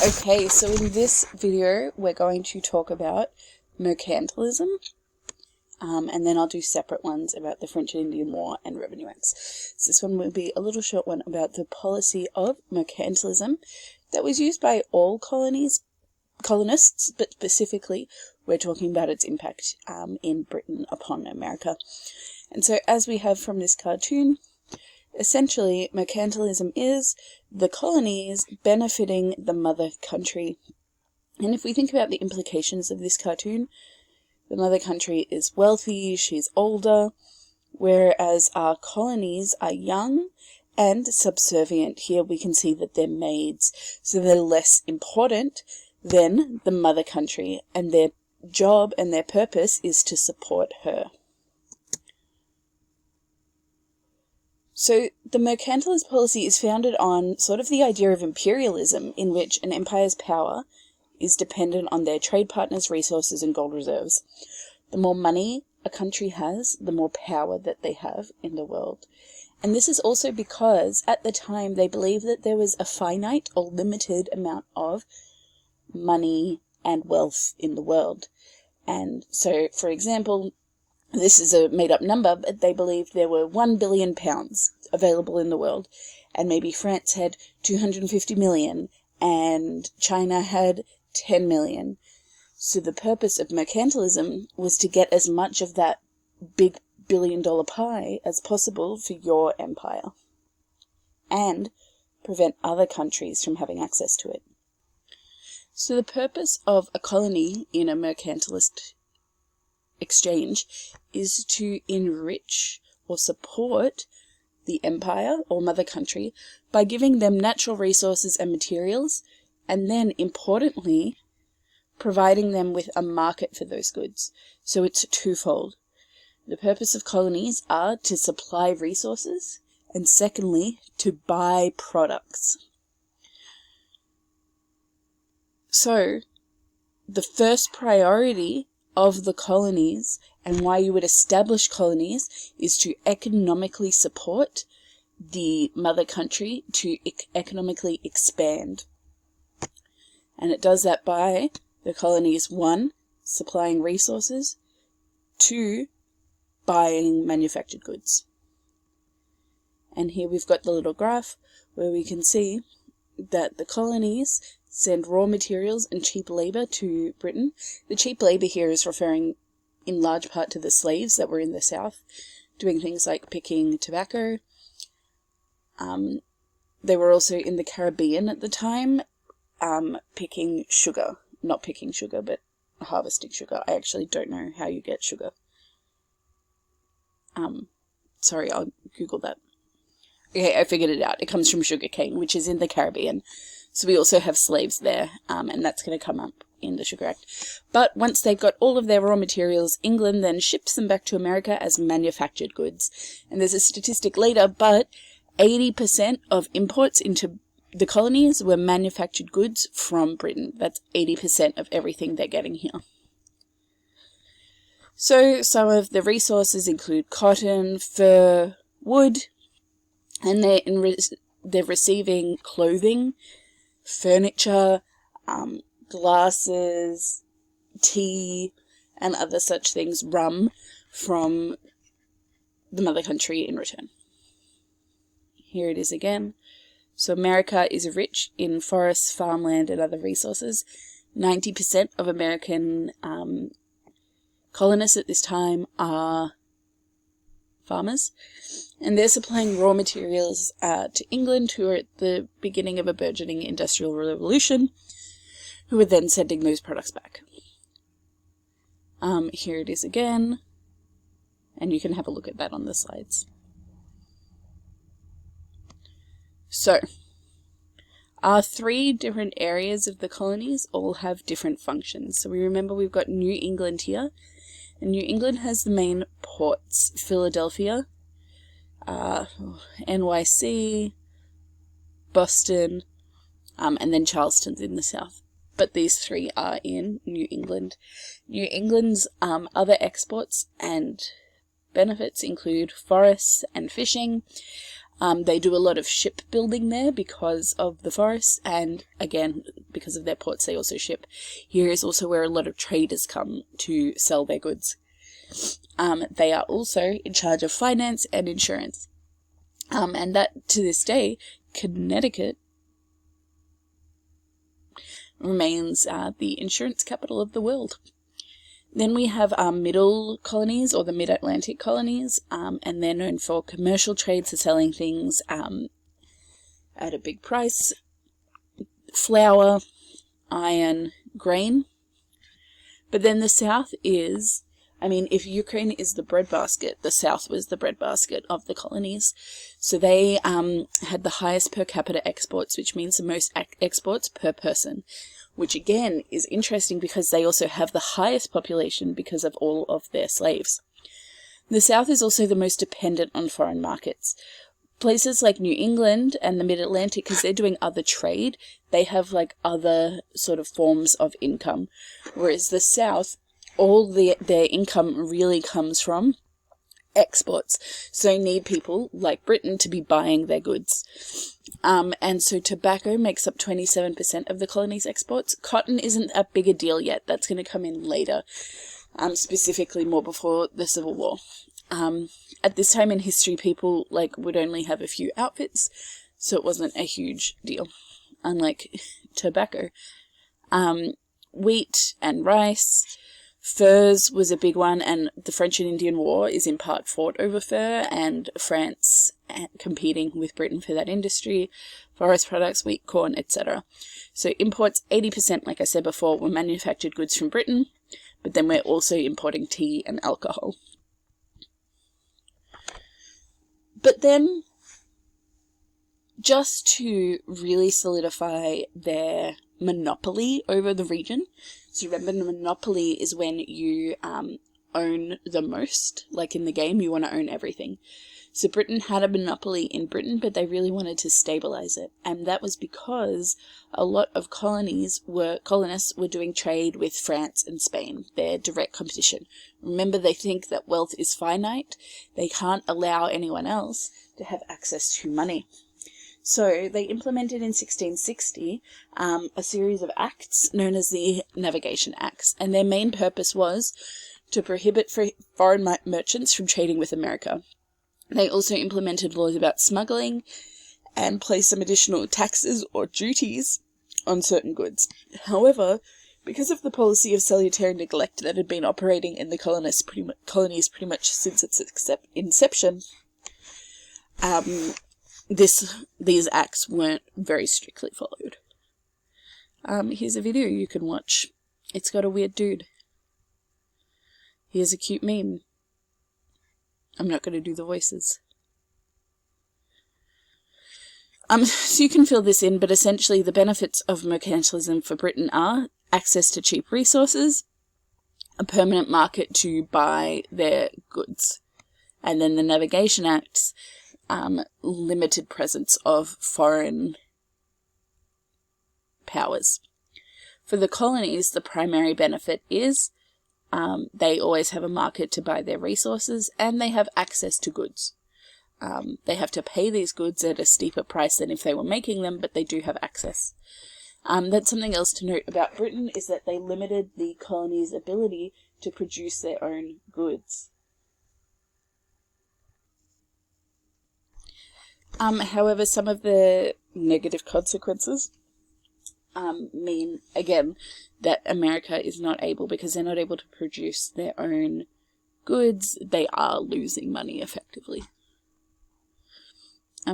Okay, so in this video we're going to talk about mercantilism, and then I'll do separate ones about the French and Indian War and Revenue Acts. So this one will be a little short one about the policy of mercantilism that was used by all colonists, but specifically we're talking about its impact in Britain upon America. And so as we have from this cartoon, essentially, mercantilism is the colonies benefiting the mother country. And if we think about the implications of this cartoon, the mother country is wealthy, she's older, whereas our colonies are young and subservient. Here we can see that they're maids, so they're less important than the mother country, and their job and their purpose is to support her. So the mercantilist policy is founded on sort of the idea of imperialism, in which an empire's power is dependent on their trade partners' resources and gold reserves. The more money a country has, the more power that they have in the world. And this is also because at the time they believed that there was a finite or limited amount of money and wealth in the world. And so, for example, this is a made-up number, but they believed there were 1 billion pounds available in the world, and maybe France had 250 million, and China had 10 million. So the purpose of mercantilism was to get as much of that big billion-dollar pie as possible for your empire, and prevent other countries from having access to it. So the purpose of a colony in a mercantilist exchange is to enrich or support the empire or mother country by giving them natural resources and materials, and then importantly providing them with a market for those goods. So it's twofold. The purpose of colonies are to supply resources, and secondly to buy products. So the first priority of the colonies, and why you would establish colonies, is to economically support the mother country, to economically expand. And it does that by the colonies, 1, supplying resources, 2, buying manufactured goods. And here we've got the little graph where we can see that the colonies send raw materials and cheap labour to Britain. The cheap labour here is referring in large part to the slaves that were in the south, doing things like picking tobacco. They were also in the Caribbean at the time, picking sugar. Not picking sugar, but harvesting sugar. I actually don't know how you get sugar. Sorry, I'll Google that. Okay, I figured it out. It comes from sugarcane, which is in the Caribbean. So we also have slaves there, and that's going to come up in the Sugar Act. But once they've got all of their raw materials, England then ships them back to America as manufactured goods. And there's a statistic later, but 80% of imports into the colonies were manufactured goods from Britain. That's 80% of everything they're getting here. So some of the resources include cotton, fur, wood, and they're receiving clothing, furniture, glasses, tea, and other such things, rum, from the mother country in return. Here it is again. So America is rich in forests, farmland, and other resources. 90% of American colonists at this time are farmers, and they're supplying raw materials to England, who are at the beginning of a burgeoning industrial revolution, who are then sending those products back. Here it is again, and you can have a look at that on the slides. So, our 3 different areas of the colonies all have different functions. So we remember we've got New England here, and New England has the main ports: Philadelphia, NYC, Boston, and then Charleston's in the south. But these 3 are in New England. New England's other exports and benefits include forests and fishing, They do a lot of shipbuilding there because of the forests, and again, because of their ports, they also ship. Here is also where a lot of traders come to sell their goods. They are also in charge of finance and insurance. And that, to this day, Connecticut remains the insurance capital of the world. Then we have our middle colonies, or the mid-Atlantic colonies, and they're known for commercial trade, so selling things at a big price. Flour, iron, grain. But then the South is, if Ukraine is the breadbasket, the South was the breadbasket of the colonies. So they had the highest per capita exports, which means the most exports per person, which again is interesting because they also have the highest population because of all of their slaves. The South is also the most dependent on foreign markets. Places like New England and the Mid-Atlantic, because they're doing other trade, they have like other sort of forms of income. Whereas the South, all their income really comes from exports. So they need people like Britain to be buying their goods. And so tobacco makes up 27% of the colony's exports. Cotton isn't a big a deal yet. That's going to come in later, specifically more before the Civil War. At this time in history, people would only have a few outfits, so it wasn't a huge deal, unlike tobacco. Wheat and rice. Furs was a big one, and the French and Indian War is in part fought over fur, and France competing with Britain for that industry, forest products, wheat, corn, etc. So imports, 80%, like I said before, were manufactured goods from Britain, but then we're also importing tea and alcohol. But then, just to really solidify their monopoly over the region, so remember, the monopoly is when you own the most, like in the game, you want to own everything. So Britain had a monopoly in Britain, but they really wanted to stabilize it, and that was because a lot of colonists were doing trade with France and Spain, their direct competition. Remember, they think that wealth is finite. They can't allow anyone else to have access to money. So they implemented in 1660 a series of acts known as the Navigation Acts, and their main purpose was to prohibit foreign merchants from trading with America. They also implemented laws about smuggling and placed some additional taxes or duties on certain goods. However, because of the policy of salutary neglect that had been operating in the colonies pretty much since its inception, these acts weren't very strictly followed. Here's a video you can watch. It's got a weird dude. Here's a cute meme. I'm not going to do the voices. So you can fill this in, but essentially the benefits of mercantilism for Britain are access to cheap resources, a permanent market to buy their goods, and then the Navigation Acts, limited presence of foreign powers. For the colonies, the primary benefit is they always have a market to buy their resources, and they have access to goods. They have to pay these goods at a steeper price than if they were making them, but they do have access. That's something else to note about Britain, is that they limited the colonies' ability to produce their own goods. However, some of the negative consequences mean, again, that America is not able, because they're not able to produce their own goods, they are losing money effectively.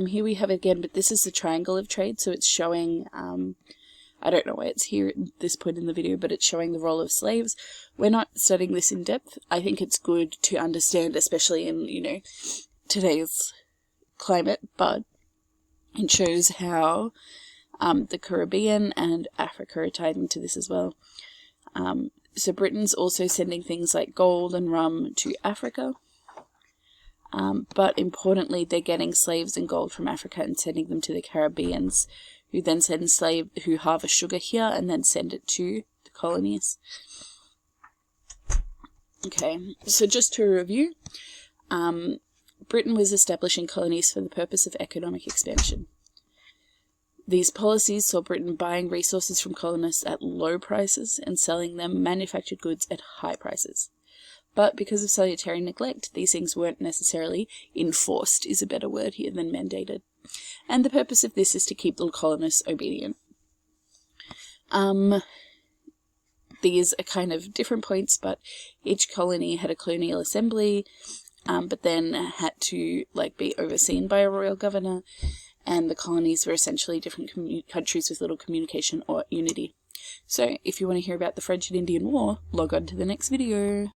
Here we have it again, but this is the triangle of trade, so it's showing, I don't know why it's here at this point in the video, but it's showing the role of slaves. We're not studying this in depth. I think it's good to understand, especially in, today's climate, but it shows how the Caribbean and Africa are tied into this as well. So Britain's also sending things like gold and rum to Africa, but importantly they're getting slaves and gold from Africa and sending them to the Caribbeans, who then who harvest sugar here and then send it to the colonies. Okay, so just to review, Britain was establishing colonies for the purpose of economic expansion. These policies saw Britain buying resources from colonists at low prices and selling them manufactured goods at high prices. But because of salutary neglect, these things weren't necessarily enforced, is a better word here than mandated. And the purpose of this is to keep the colonists obedient. These are kind of different points, but each colony had a colonial assembly, but then had to be overseen by a royal governor, and the colonies were essentially different countries with little communication or unity. So if you want to hear about the French and Indian War, log on to the next video.